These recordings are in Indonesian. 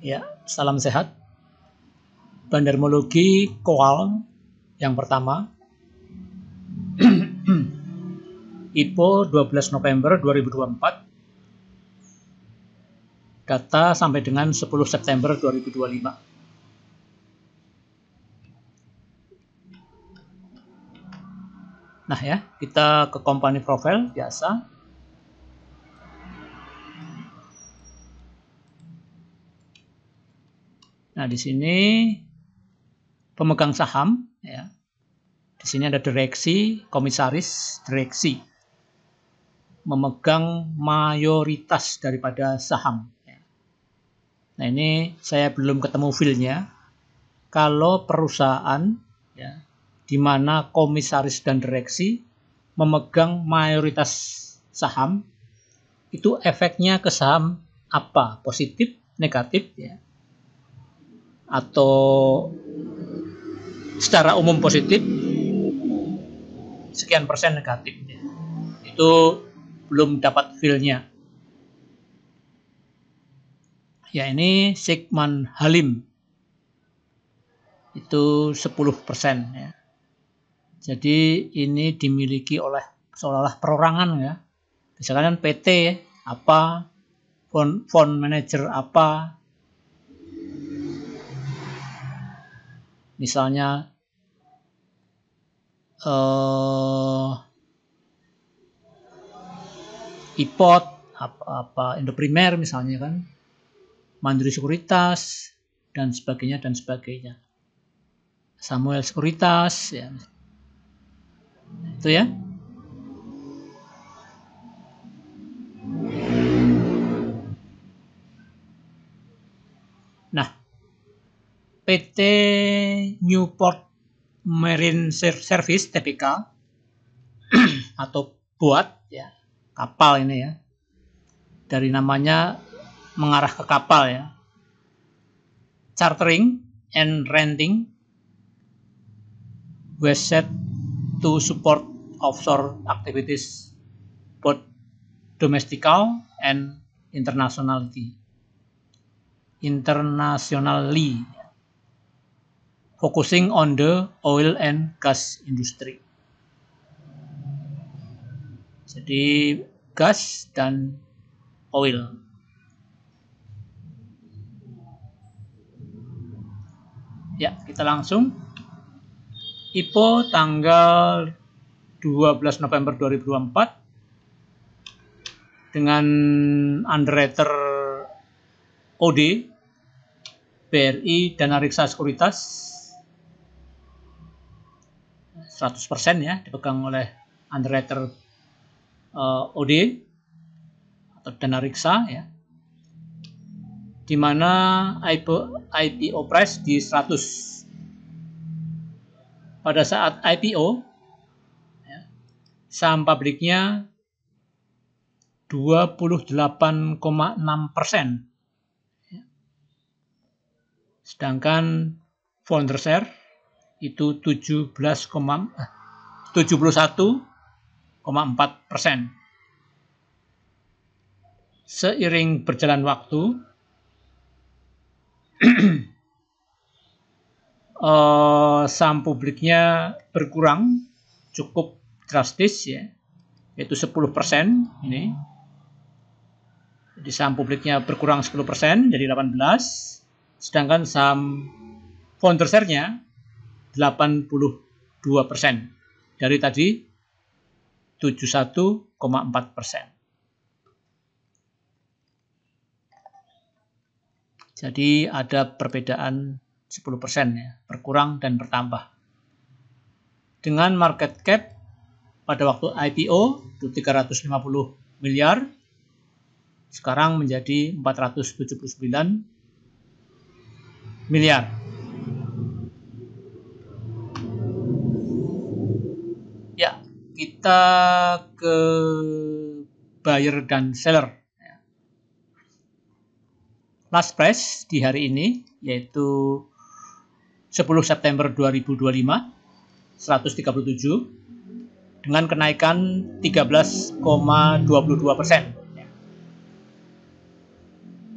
Ya, salam sehat. Bandarmologi Koal yang pertama. IPO 12 November 2024. Data sampai dengan 10 September 2025. Nah ya, kita ke company profile biasa. Nah, di sini pemegang saham ya. Di sini ada direksi, komisaris, direksi. Memegang mayoritas daripada saham. Nah, ini saya belum ketemu feel-nya. Kalau perusahaan ya, di mana komisaris dan direksi memegang mayoritas saham, itu efeknya ke saham apa? Positif, negatif ya? Atau secara umum positif, sekian persen negatif ya. Itu belum dapat feel-nya. Ya, ini Sigman Halim itu 10% ya. Jadi ini dimiliki oleh seolah-olah perorangan ya. Misalkan PT apa, fund manager apa, misalnya IPOT apa Indoprimer misalnya kan, Mandiri Sekuritas dan sebagainya dan sebagainya. Samuel Sekuritas ya. Itu ya. Nah, PT Newport Marine Service TPK atau BOAT ya, kapal ini ya. Dari namanya mengarah ke kapal ya. Chartering and renting was set to support offshore activities both domestical and internationally, focusing on the oil and gas industry. Jadi gas dan oil. Ya, kita langsung. IPO tanggal 12 November 2024 dengan underwriter OD, BRI dan Ariksa Sekuritas 100% ya, dipegang oleh underwriter OD atau Danariksa ya. Di mana IPO price di 100. Pada saat IPO ya, saham publiknya 28,6%. Sedangkan founder share itu 71,4%. Seiring berjalan waktu, saham publiknya berkurang cukup drastis ya, yaitu 10% ini. Jadi saham publiknya berkurang 10% jadi 18, sedangkan saham founder share-nya 82% dari tadi 71,4%. Jadi ada perbedaan 10% ya, berkurang dan bertambah. Dengan market cap pada waktu IPO itu 350 miliar, sekarang menjadi 479 miliar. Ya, kita ke buyer dan seller. Last price di hari ini yaitu 10 September 2025 137 dengan kenaikan 13,22%.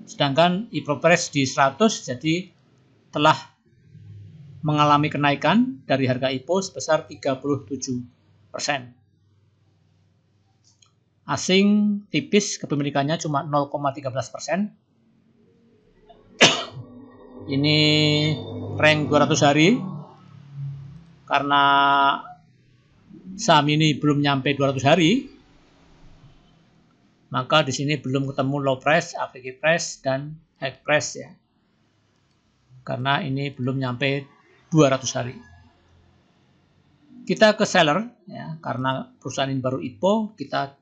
Sedangkan IPO Press di 100, jadi telah mengalami kenaikan dari harga IPO sebesar 37%. Asing tipis, kepemilikannya cuma 0,13%. Ini rank 200 hari. Karena saham ini belum nyampe 200 hari, maka di sini belum ketemu low price, average price, dan high price ya. Karena ini belum nyampe 200 hari. Kita ke seller ya, karena perusahaan ini baru IPO, kita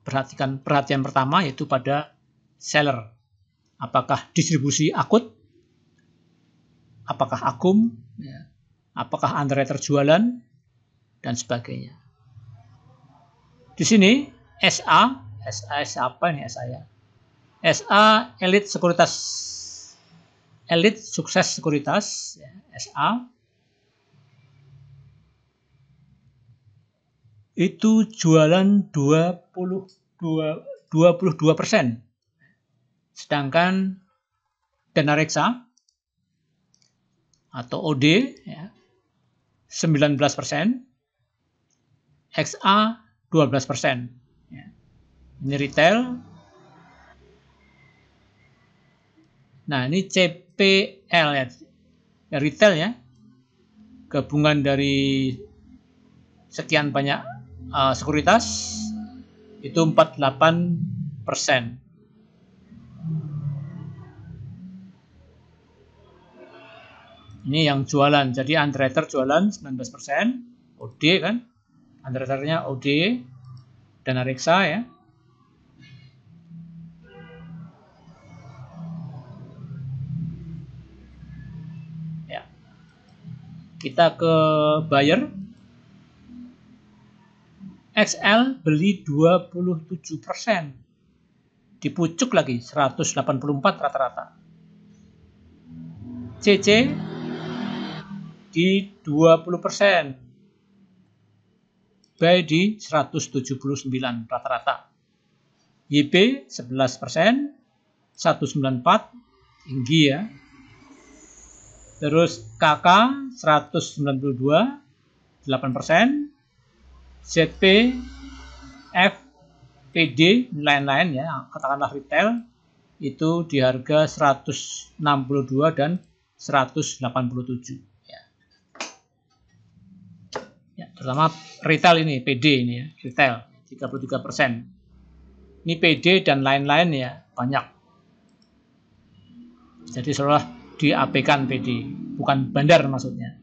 perhatian pertama yaitu pada seller. Apakah distribusi akut? Apakah akum? Ya. Apakah underwriter jualan? Dan sebagainya. Di sini SA apa ini SA ya? SA Elite Sukses Sekuritas ya, SA itu jualan 22%. Sedangkan Dana Reksa atau OD ya, 19%, XA 12%. Ya. Ini retail. Nah, ini CPL ya, retail ya, gabungan dari sekian banyak sekuritas, itu 48%. Ini yang jualan, jadi underwriter jualan 19%, OD kan, underwriternya OD, Dana Reksa ya. Ya. Kita ke buyer. XL beli 27%. Dipucuk lagi 184 rata-rata. CC di 20%. Buy di 179 rata-rata. YP 11%, 194 tinggi ya. Terus KK 192 8%, ZP, F, PD, lain-lain ya, katakanlah retail itu di harga 162 dan 187 ya. Ya, terutama retail ini, PD ini ya, retail 33%. Ini PD dan lain-lain ya, banyak. Jadi seolah di-AP-kan PD, bukan bandar maksudnya.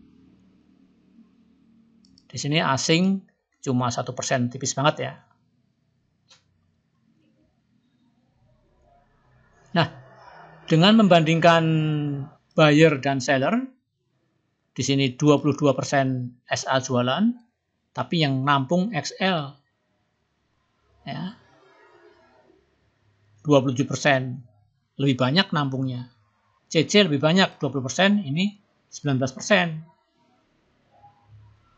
Di sini asing cuma 1%, tipis banget ya. Nah, dengan membandingkan buyer dan seller, di sini 22% SA jualan, tapi yang nampung XL ya 27%, lebih banyak nampungnya. CC lebih banyak 20%, ini 19%.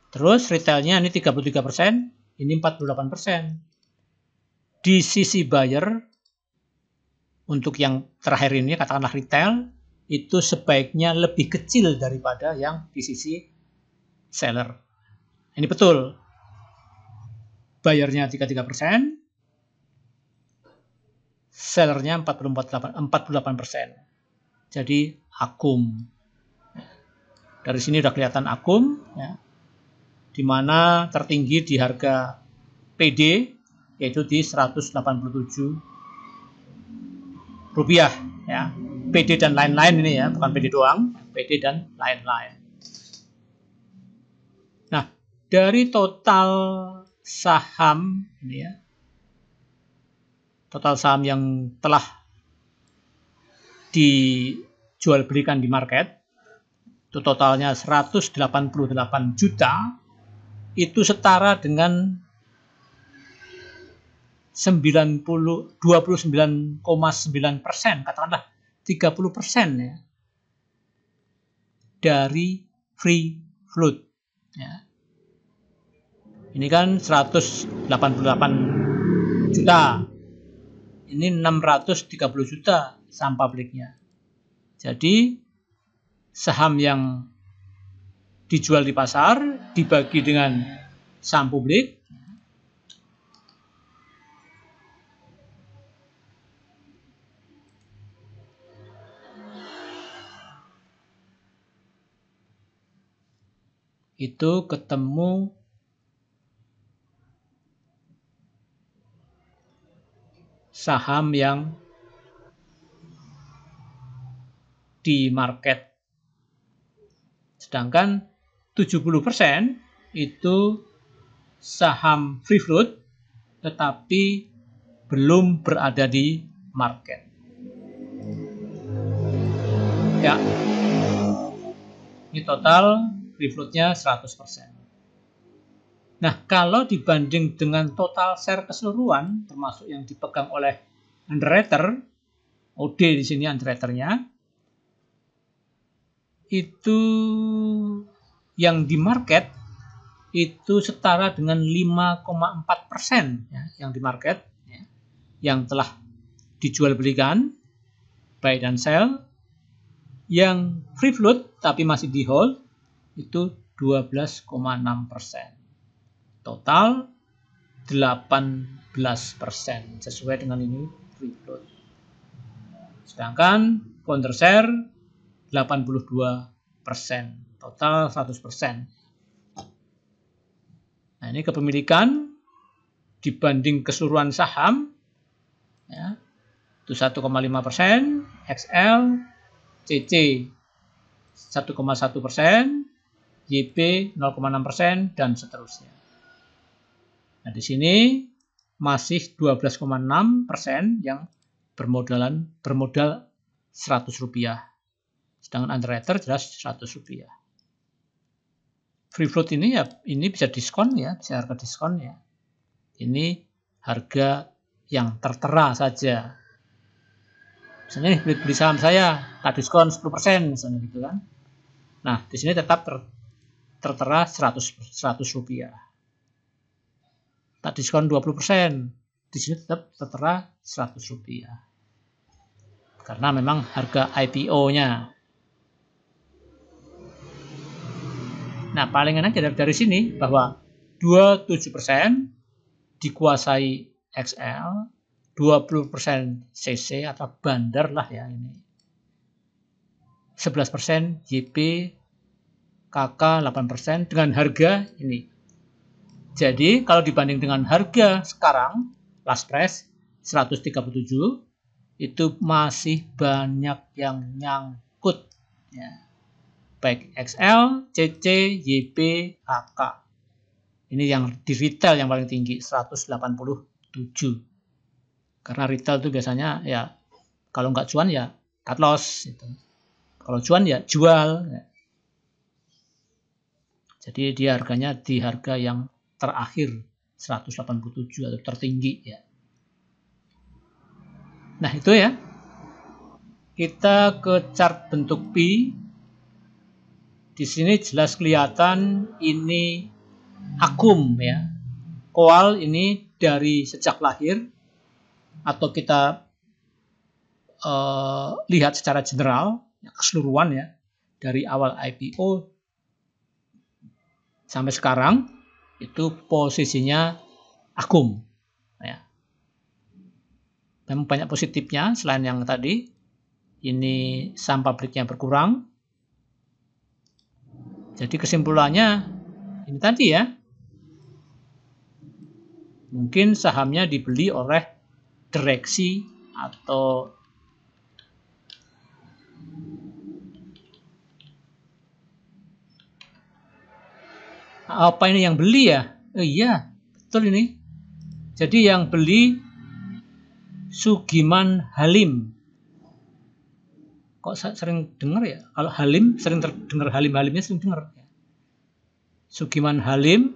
Terus retailnya ini 33%, ini 48%. Di sisi buyer, untuk yang terakhir ini katakanlah retail, itu sebaiknya lebih kecil daripada yang di sisi seller. Ini betul. Buyernya 33%, sellernya 48%. Jadi akum. Dari sini udah kelihatan akum ya. Di mana tertinggi di harga PD yaitu di 187 rupiah ya. PD dan lain-lain ini ya, bukan PD doang, PD dan lain-lain. Nah, dari total saham ini ya, total saham yang telah dijual belikan di market, itu totalnya 188 juta, itu setara dengan 29,9%, katakanlah 30% ya, dari free float. Ya. Ini kan 188 juta. ini 630 juta saham publiknya. Jadi saham yang dijual di pasar dibagi dengan saham publik, itu ketemu saham yang di market. Sedangkan 70% itu saham free float tetapi belum berada di market. Ya. Ini total free float-nya 100%. Nah, kalau dibanding dengan total share keseluruhan, termasuk yang dipegang oleh underwriter, OD di sini underwriternya, itu yang di market itu setara dengan 5,4% ya, yang di market, ya, yang telah dijual belikan, buy dan sell. Yang free float tapi masih di hold itu 12,6%. Total 18% sesuai dengan ini free float. Sedangkan founder share 82%, total 100%. Nah, ini kepemilikan dibanding keseluruhan saham ya, itu 1,5%, XL, CC 1,1%, YP 0,6%, dan seterusnya. Nah, di sini masih 12,6% yang bermodal 100 rupiah. Sedangkan underwriter jelas 100 rupiah. Free float ini ya, ini bisa diskon ya, bisa harga diskon ya. Ini harga yang tertera saja. Misalnya beli saham saya, tak diskon 10% misalnya gitu kan. Nah, di sini tetap tertera 100 rupiah. Tak diskon 20%, di sini tetap tertera 100 rupiah. Karena memang harga IPO-nya. Nah, paling enak dari sini bahwa 27% dikuasai XL, 20% CC atau bandar lah ya ini. 11% YP, KK 8% dengan harga ini. Jadi kalau dibanding dengan harga sekarang, last price 137, itu masih banyak yang nyangkut ya. Baik XL, CC, YP, KK. Ini yang di retail yang paling tinggi 187. Karena retail itu biasanya ya kalau nggak cuan ya cut loss gitu. Kalau cuan ya jual. Ya. Jadi dia harganya di harga yang terakhir 187 atau tertinggi ya. Nah, itu ya. Kita ke chart bentuk P. Di sini jelas kelihatan ini akum ya. Koal ini dari sejak lahir atau kita lihat secara general keseluruhan ya dari awal IPO sampai sekarang itu posisinya akum ya. Memang banyak positifnya selain yang tadi ini saham publiknya berkurang. Jadi kesimpulannya ini tadi ya, mungkin sahamnya dibeli oleh direksi atau apa ini yang beli ya? Oh iya, betul ini. Jadi yang beli Sugiman Halim. Kok sering dengar ya? Kalau Halim sering terdengar Halimnya sering dengar. Sugiman Halim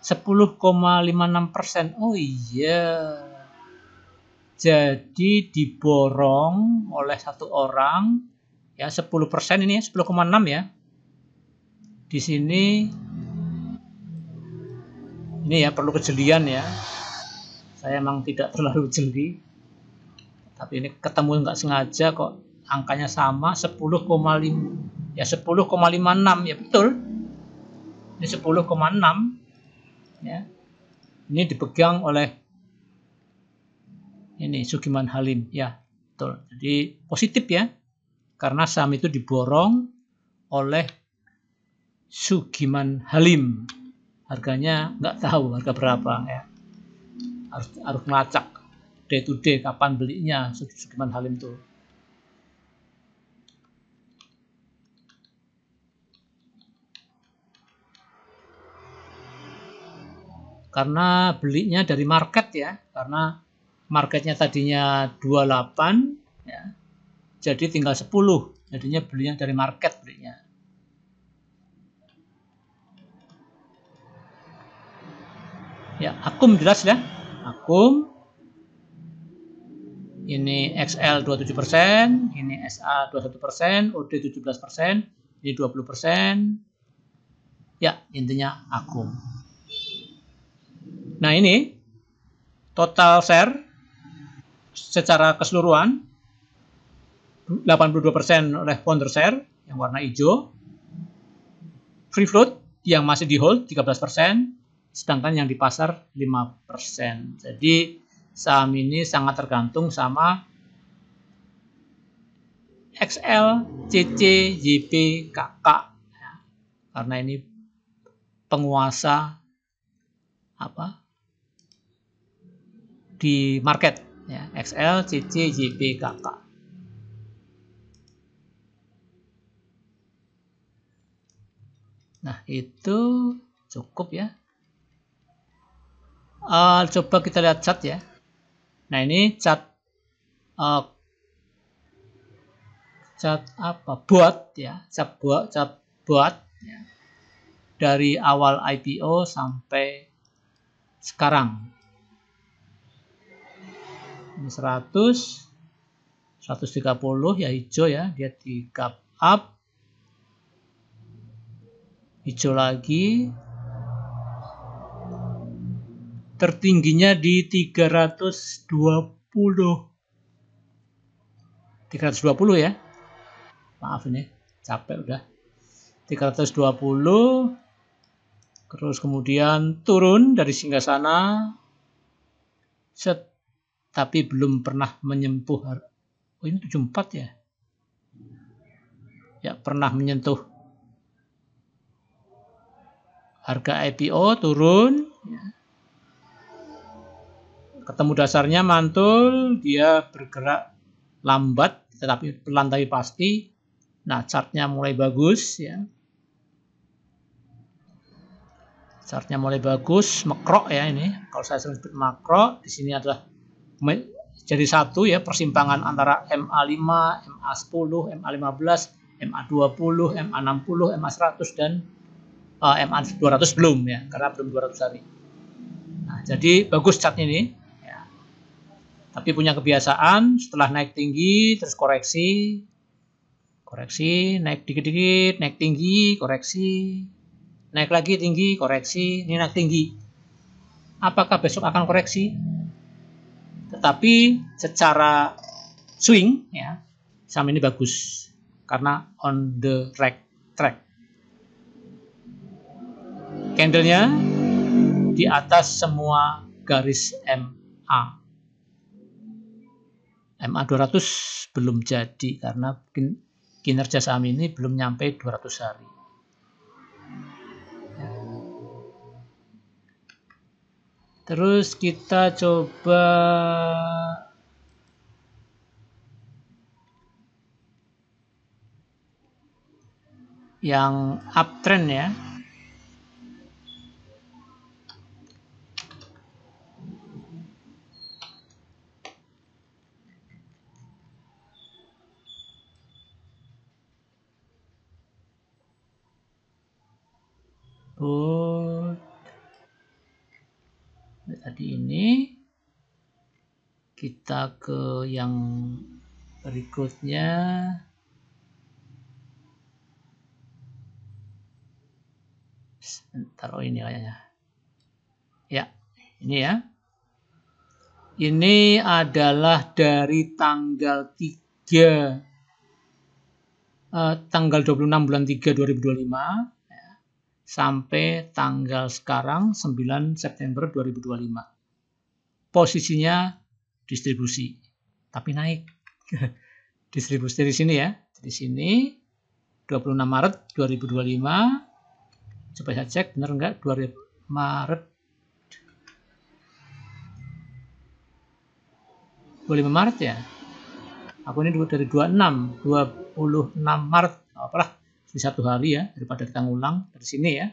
10,56%. Oh iya. Jadi diborong oleh satu orang ya 10% ini 10,6 ya. Di sini ini ya perlu kejelian ya. Saya emang tidak terlalu jeli, tapi ini ketemu nggak sengaja kok angkanya sama 10,5 ya 10,56 ya betul. Ini 10,6 ya. Ini dipegang oleh ini Sugiman Halim ya, betul. Jadi positif ya. Karena saham itu diborong oleh Sugiman Halim. Harganya nggak tahu harga berapa ya. Harus melacak day to day kapan belinya Sugiman Halim itu. Karena belinya dari market ya, karena marketnya tadinya 28 ya, jadi tinggal 10, jadinya belinya dari market belinya. Ya, Akum jelas ya, Akum ini XL 27%, ini SA 21%, OD 17%, ini 20%. Ya, intinya Akum. Nah, ini total share secara keseluruhan 82% oleh founder share yang warna hijau. Free float yang masih di hold 13%, sedangkan yang di pasar 5%. Jadi saham ini sangat tergantung sama XL, CC, JP, KK. Karena ini penguasa di market ya, XL, CC, JP, KK. Nah, itu cukup ya. Coba kita lihat chart ya. Nah, ini chart buat ya, chart buat ya. Dari awal IPO sampai sekarang. Ini 130 ya hijau ya, dia di gap up. Hijau lagi. Tertingginya di 320 ya. Maaf ini, capek udah. 320. Terus kemudian turun dari singgasana. Tapi belum pernah menyentuh. Oh, ini 74 ya. Ya, pernah menyentuh harga IPO, turun. Ketemu dasarnya mantul, dia bergerak lambat, tetapi pelan tapi pasti. Nah, chartnya mulai bagus ya. Chartnya mulai bagus, makro ya ini. Kalau saya sering sebut makro, di sini adalah jadi satu ya, persimpangan antara MA5, MA10, MA15, MA20, MA60, MA100 dan MA200 belum ya, karena belum 200 hari. Nah, jadi bagus chartnya ini. Ya. Tapi punya kebiasaan setelah naik tinggi terus koreksi, naik dikit-dikit, naik tinggi, koreksi, naik lagi tinggi, koreksi, ini naik tinggi. Apakah besok akan koreksi? Tetapi secara swing ya, saham ini bagus karena on the right track. Candlenya di atas semua garis MA. MA 200 belum jadi karena kinerja saham ini belum nyampe 200 hari. Terus kita coba yang uptrend ya. Tadi ini kita ke yang berikutnya. Sebentar, oh ini kayaknya. Ya, ini ya. Ini adalah dari tanggal 26 bulan 3 2025 sampai tanggal sekarang 9 September 2025. Posisinya distribusi, tapi naik. Distribusi dari sini ya. Di sini 26 Maret 2025. Coba saya cek benar enggak 2 Maret 25 Maret ya. Aku ini dari 26 Maret. Apalah, di satu hari ya, daripada kita ngulang dari sini ya.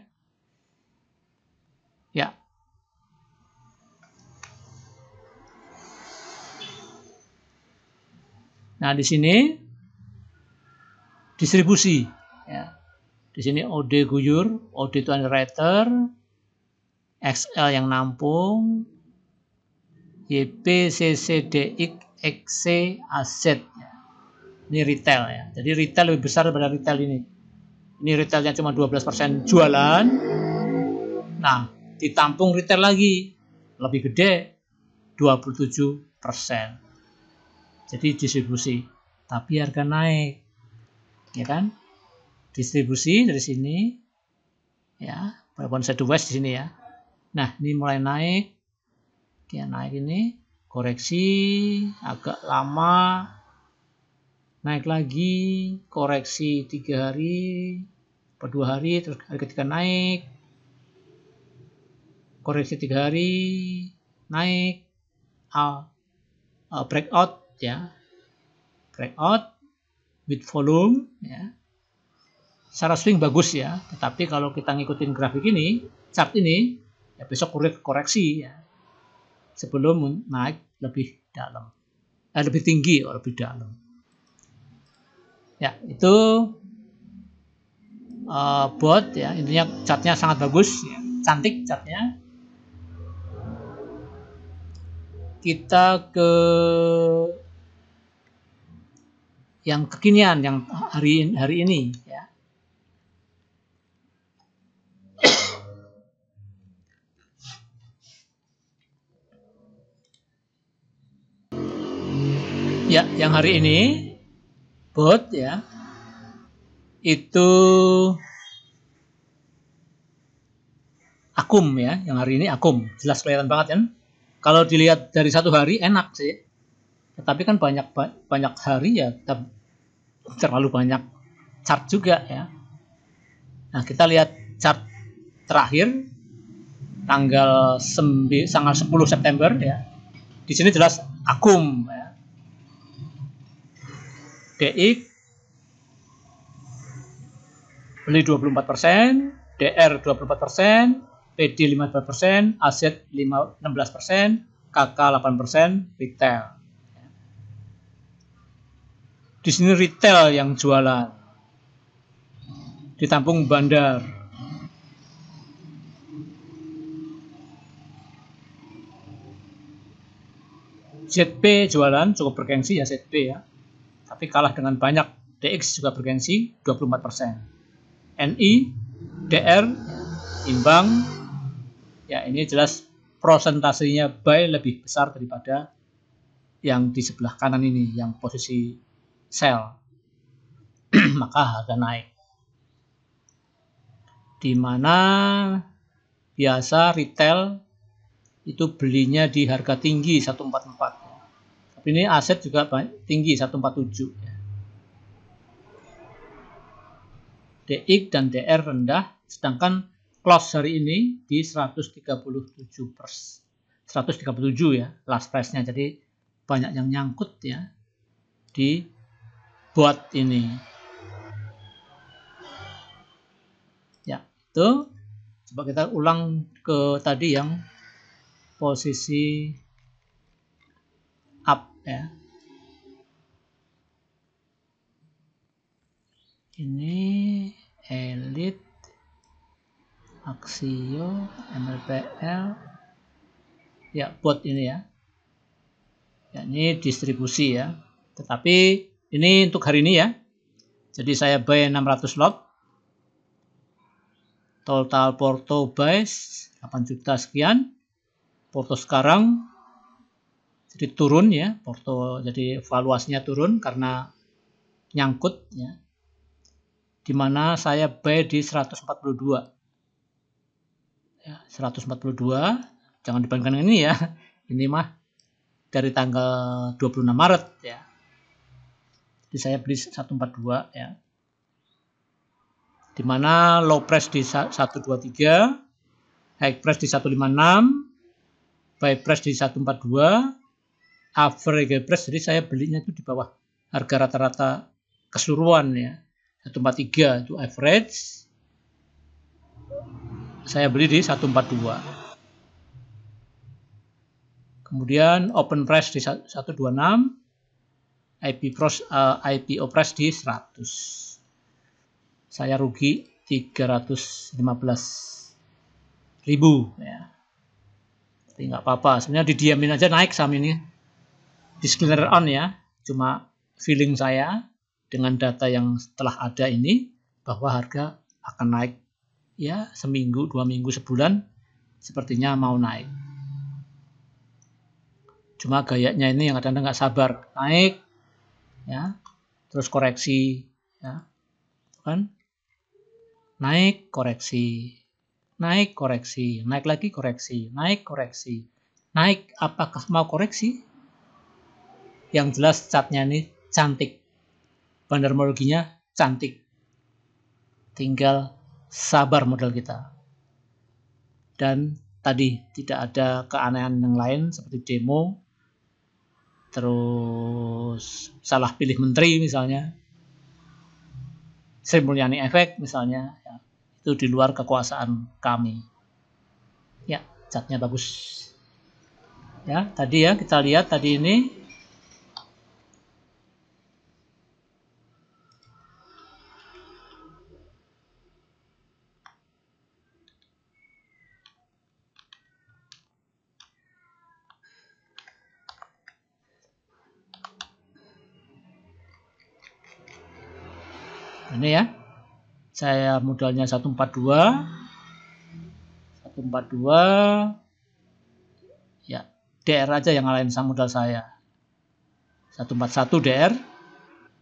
Ya. Nah, di sini distribusi ya. Di sini OD guyur, OD itu underwriter, XL yang nampung, YP, CC, DX, XC, aset. Ini retail ya. Jadi retail lebih besar daripada retail ini. Ini retailnya cuma 12% jualan. Nah, ditampung retail lagi. Lebih gede, 27%. Jadi distribusi. Tapi harga naik. Ya kan? Distribusi dari sini. Ya, Pelabuhan Southwest di sini ya. Nah, ini mulai naik. Dia naik ini. Koreksi. Agak lama. Naik lagi, koreksi 3 hari, per 2 hari, terus hari ketiga naik, koreksi 3 hari, naik, breakout ya, breakout with volume ya. Secara swing bagus ya, tetapi kalau kita ngikutin grafik ini, chart ini, ya besok koreksi ya, sebelum naik lebih dalam, lebih tinggi atau lebih dalam. Ya, itu bot ya, intinya catnya sangat bagus ya, cantik catnya. Kita ke yang kekinian, yang hari ini ya. Ya, yang hari ini bot ya, itu akum ya, yang hari ini akum, jelas kelihatan banget kan. Kalau dilihat dari satu hari enak sih, tetapi kan banyak hari ya, terlalu banyak chart juga ya. Nah, kita lihat chart terakhir tanggal 10 September ya. Di sini jelas akum ya. DX beli 24%, DR 24%, PD 15%, aset 16%, KK 8%, retail. Di sini retail yang jualan. Ditampung bandar. ZP jualan cukup bergengsi ya ZP ya. Tapi kalah dengan banyak. DX juga bergengsi 24%. NI, DR, imbang. Ya, ini jelas prosentasenya buy lebih besar daripada yang di sebelah kanan ini, yang posisi sell. Maka harga naik. Di mana biasa retail itu belinya di harga tinggi 144. Tapi ini aset juga tinggi 147. DX dan DR rendah, sedangkan close hari ini di 137 ya last price-nya. Jadi banyak yang nyangkut ya di bot ini. Ya, itu coba kita ulang ke tadi yang posisi up ya. Ini Elite, Axio, MLPL, ya bot ini ya. Ya, ini distribusi ya. Tetapi ini untuk hari ini ya. Jadi saya buy 600 lot. Total porto buy 8 juta sekian. Porto sekarang Jadi turun ya, porto, jadi valuasinya turun karena nyangkut ya. Dimana saya buy di 142 ya, 142, jangan dibandingkan ini ya, ini mah dari tanggal 26 Maret ya, jadi saya beli 142 ya, dimana low price di 123, high price di 156, buy price di 142, average price, jadi saya belinya itu di bawah harga rata-rata keseluruhan ya, 143 itu average, saya beli di 142. Kemudian open price di 126, IPO price di 100. Saya rugi 315.000 ya. Tapi nggak apa-apa, sebenarnya didiamin aja naik saham ini. Disclaimer on ya, cuma feeling saya dengan data yang setelah ada ini bahwa harga akan naik ya, seminggu, 2 minggu, sebulan sepertinya mau naik. Cuma gayanya ini yang kadang-kadang nggak sabar, naik ya, terus koreksi ya, kan, naik koreksi, naik koreksi, naik lagi koreksi, naik koreksi, naik. Apakah mau koreksi? Yang jelas chartnya ini cantik, fundamentologinya cantik, tinggal sabar modal kita. Dan tadi tidak ada keanehan yang lain seperti demo, terus salah pilih menteri misalnya, Sri Mulyani efek misalnya ya, itu di luar kekuasaan kami ya. Chartnya bagus ya, tadi ya kita lihat tadi ini ya, saya modalnya 142 ya, DR aja yang ngalahin sama modal saya. 141 DR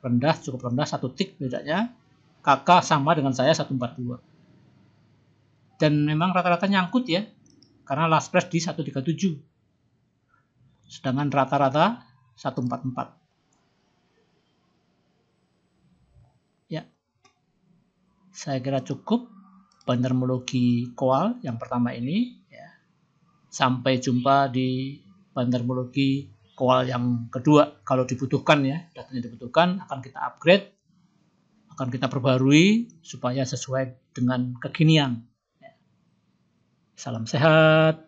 rendah, cukup rendah, 1 tick bedanya. KK sama dengan saya 142. Dan memang rata-rata nyangkut ya, karena last price di 137. Sedangkan rata-rata 144. Ya. Saya kira cukup fundamentologi Kowal yang pertama ini ya. Sampai jumpa di fundamentologi Kowal yang kedua. Kalau dibutuhkan ya, datanya dibutuhkan, akan kita upgrade, akan kita perbarui supaya sesuai dengan kekinian. Salam sehat.